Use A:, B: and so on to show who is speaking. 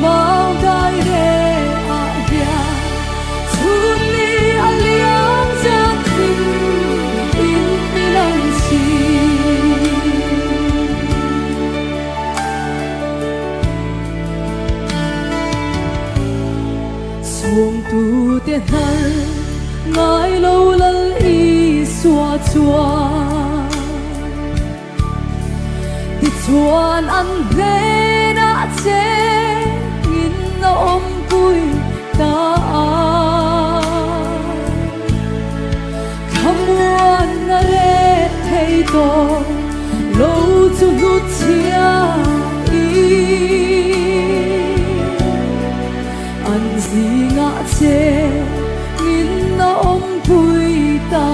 A: bao gai re a ya chun ni aliang jang tin in lang si sum tu te thal ngai lo lal i xua chua ti chuan an ve na che in na om pui ta kamuan na le thei to lo chu lu chia i an zi nga che in na om pui ta